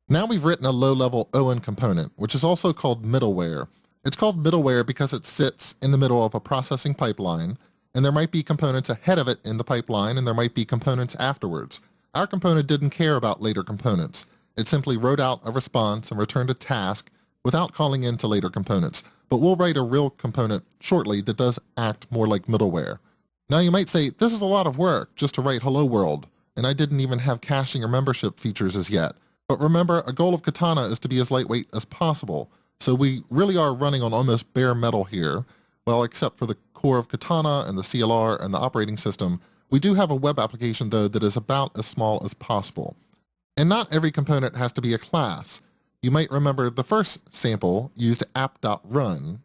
Now we've written a low-level ON component, which is also called middleware. It's called middleware because it sits in the middle of a processing pipeline, and there might be components ahead of it in the pipeline, and there might be components afterwards. Our component didn't care about later components. It simply wrote out a response and returned a task without calling into later components. But we'll write a real component shortly that does act more like middleware. Now you might say, this is a lot of work just to write hello world, and I didn't even have caching or membership features as yet. But remember, a goal of Katana is to be as lightweight as possible. So we really are running on almost bare metal here. Well, except for the core of Katana and the CLR and the operating system, we do have a web application though that is about as small as possible. And not every component has to be a class. You might remember the first sample used app.run,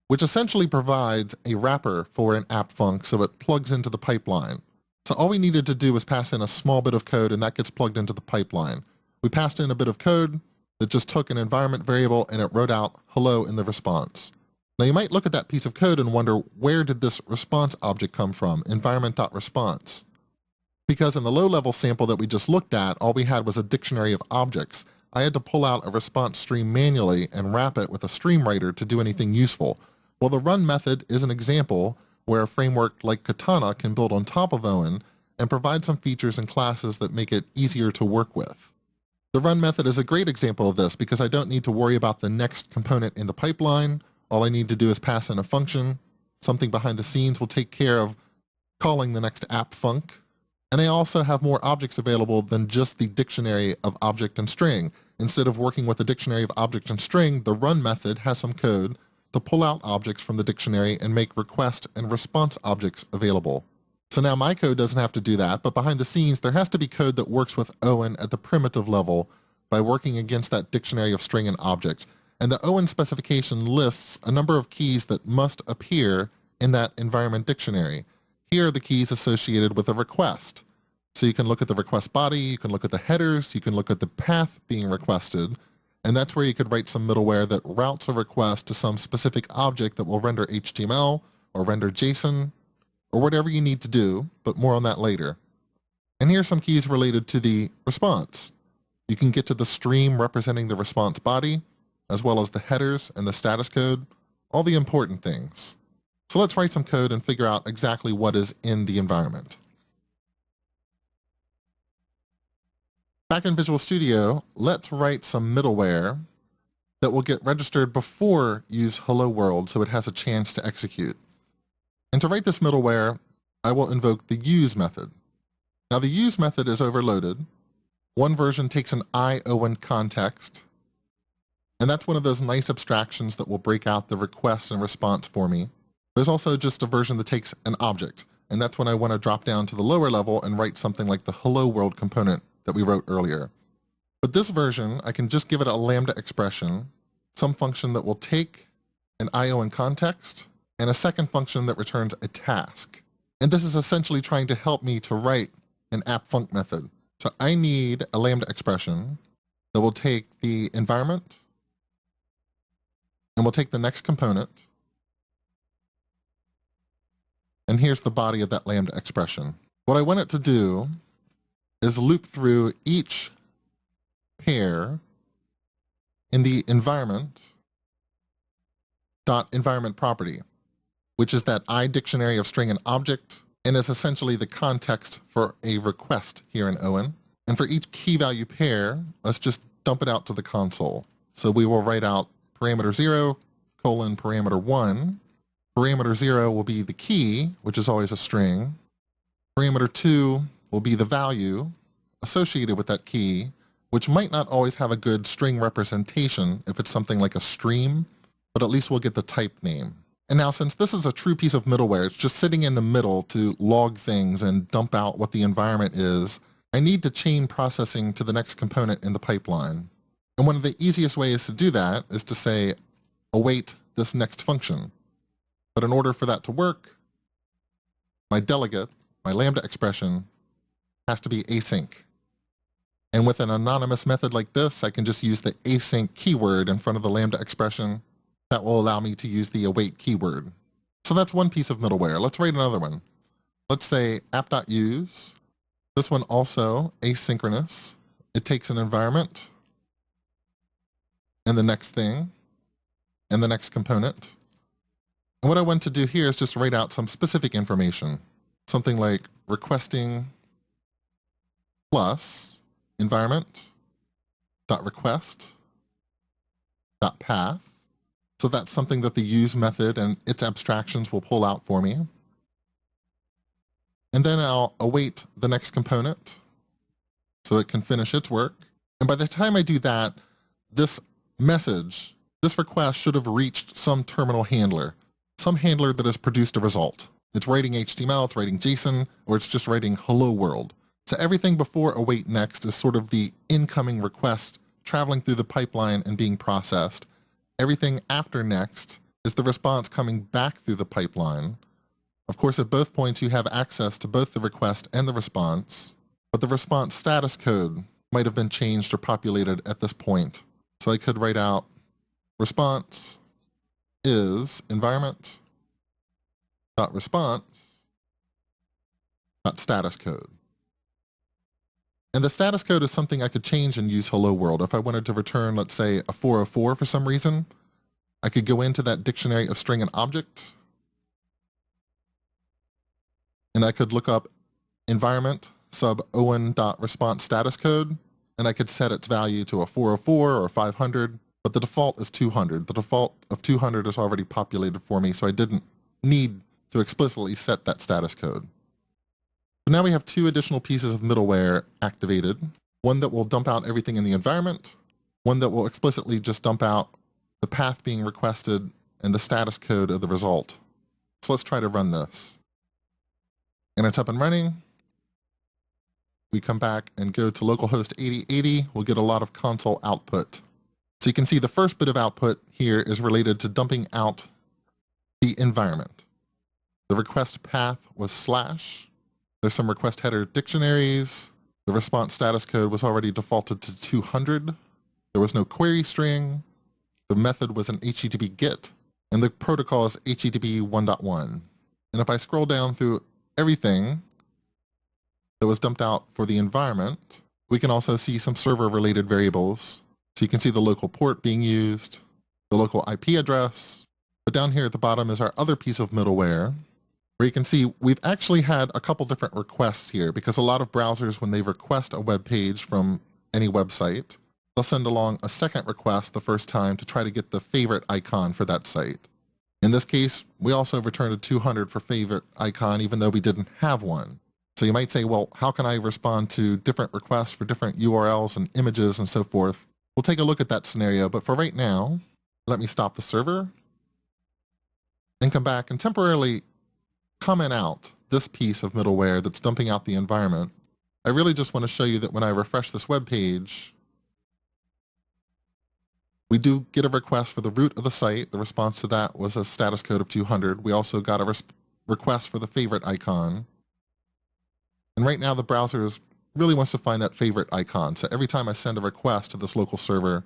which essentially provides a wrapper for an app func so it plugs into the pipeline. So all we needed to do was pass in a small bit of code and that gets plugged into the pipeline. We passed in a bit of code that just took an environment variable and it wrote out hello in the response. Now you might look at that piece of code and wonder, where did this response object come from, environment.response? Because in the low-level sample that we just looked at, all we had was a dictionary of objects. I had to pull out a response stream manually and wrap it with a stream writer to do anything useful. Well, the run method is an example where a framework like Katana can build on top of ON and provide some features and classes that make it easier to work with. The run method is a great example of this because I don't need to worry about the next component in the pipeline. All I need to do is pass in a function. Something behind the scenes will take care of calling the next app func. And I also have more objects available than just the dictionary of object and string. Instead of working with the dictionary of object and string, the run method has some code to pull out objects from the dictionary and make request and response objects available. So now my code doesn't have to do that, but behind the scenes there has to be code that works with ON at the primitive level by working against that dictionary of string and objects. And the ON specification lists a number of keys that must appear in that environment dictionary. Here are the keys associated with a request. So you can look at the request body, you can look at the headers, you can look at the path being requested, and that's where you could write some middleware that routes a request to some specific object that will render HTML or render JSON or whatever you need to do, but more on that later. And here are some keys related to the response. You can get to the stream representing the response body, as well as the headers and the status code, all the important things. So let's write some code and figure out exactly what is in the environment. Back in Visual Studio, let's write some middleware that will get registered before use hello world so it has a chance to execute. And to write this middleware, I will invoke the use method. Now the use method is overloaded. One version takes an ION context, and that's one of those nice abstractions that will break out the request and response for me. There's also just a version that takes an object, and that's when I want to drop down to the lower level and write something like the hello world component that we wrote earlier. But this version, I can just give it a lambda expression, some function that will take an ION context, and a second function that returns a task. And this is essentially trying to help me to write an app func method. So I need a lambda expression that will take the environment and we'll take the next component. And here's the body of that lambda expression. What I want it to do is loop through each pair in the environment.environment property, which is that iDictionary of string and object, and is essentially the context for a request here in ON. And for each key value pair, let's just dump it out to the console. So we will write out parameter 0, colon parameter 1. Parameter 0 will be the key, which is always a string. Parameter 2 will be the value associated with that key, which might not always have a good string representation if it's something like a stream, but at least we'll get the type name. And now since this is a true piece of middleware, it's just sitting in the middle to log things and dump out what the environment is, I need to chain processing to the next component in the pipeline. And one of the easiest ways to do that is to say, await this next function. But in order for that to work, my delegate, my lambda expression, has to be async. And with an anonymous method like this, I can just use the async keyword in front of the lambda expression. That will allow me to use the await keyword. So that's one piece of middleware. Let's write another one. Let's say app.use. This one also asynchronous. It takes an environment and the next thing, and the next component. And what I want to do here is just write out some specific information, something like requesting plus environment.request.path. So that's something that the use method and its abstractions will pull out for me. And then I'll await the next component so it can finish its work. And by the time I do that, this message, this request should have reached some terminal handler, some handler that has produced a result. It's writing HTML, it's writing JSON, or it's just writing hello world. So everything before await next is sort of the incoming request traveling through the pipeline and being processed. Everything after next is the response coming back through the pipeline. Of course, at both points, you have access to both the request and the response, but the response status code might have been changed or populated at this point. So I could write out response is environment.response.status code. And the status code is something I could change and use hello world. If I wanted to return, let's say, a 404 for some reason, I could go into that dictionary of string and object, and I could look up environment sub on.response status code, and I could set its value to a 404 or 500, but the default is 200. The default of 200 is already populated for me, so I didn't need to explicitly set that status code. So now we have two additional pieces of middleware activated, one that will dump out everything in the environment, one that will explicitly just dump out the path being requested and the status code of the result. So let's try to run this. And it's up and running. We come back and go to localhost 8080. We'll get a lot of console output. So you can see the first bit of output here is related to dumping out the environment. The request path was /. There's some request header dictionaries. The response status code was already defaulted to 200. There was no query string. The method was an HTTP GET, and the protocol is HTTP 1.1. And if I scroll down through everything that was dumped out for the environment, we can also see some server-related variables. So you can see the local port being used, the local IP address. But down here at the bottom is our other piece of middleware, where you can see we've actually had a couple different requests here, because a lot of browsers, when they request a web page from any website, they'll send along a second request the first time to try to get the favorite icon for that site. In this case, we also returned a 200 for favorite icon, even though we didn't have one. So you might say, well, how can I respond to different requests for different URLs and images and so forth? We'll take a look at that scenario, but for right now, let me stop the server and come back and temporarily comment out this piece of middleware that's dumping out the environment. I really just want to show you that when I refresh this web page, we do get a request for the root of the site. The response to that was a status code of 200. We also got a request for the favorite icon. And right now the browser really wants to find that favorite icon. So every time I send a request to this local server,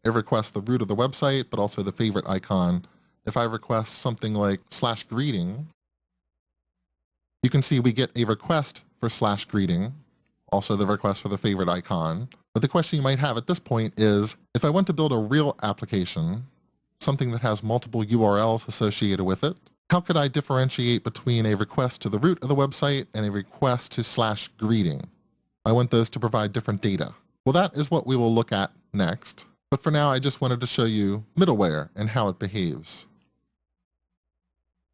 it requests the root of the website, but also the favorite icon. If I request something like /greeting, you can see we get a request for /greeting, also the request for the favorite icon. But the question you might have at this point is, if I want to build a real application, something that has multiple URLs associated with it, how could I differentiate between a request to the root of the website and a request to /greeting? I want those to provide different data. Well, that is what we will look at next. But for now, I just wanted to show you middleware and how it behaves.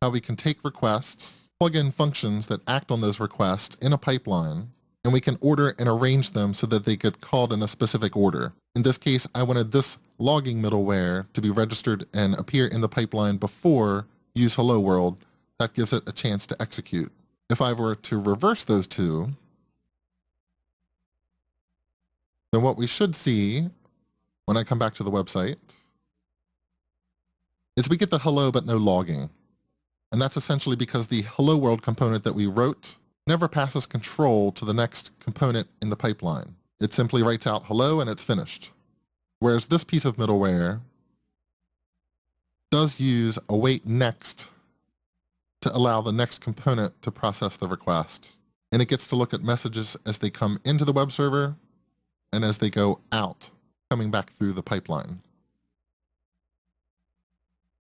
How we can take requests, plug in functions that act on those requests in a pipeline, and we can order and arrange them so that they get called in a specific order. In this case, I wanted this logging middleware to be registered and appear in the pipeline before use hello world. That gives it a chance to execute. If I were to reverse those two, then what we should see when I come back to the website is we get the hello but no logging. And that's essentially because the hello world component that we wrote never passes control to the next component in the pipeline. It simply writes out hello and it's finished. Whereas this piece of middleware does use await next to allow the next component to process the request. And it gets to look at messages as they come into the web server and as they go out, coming back through the pipeline.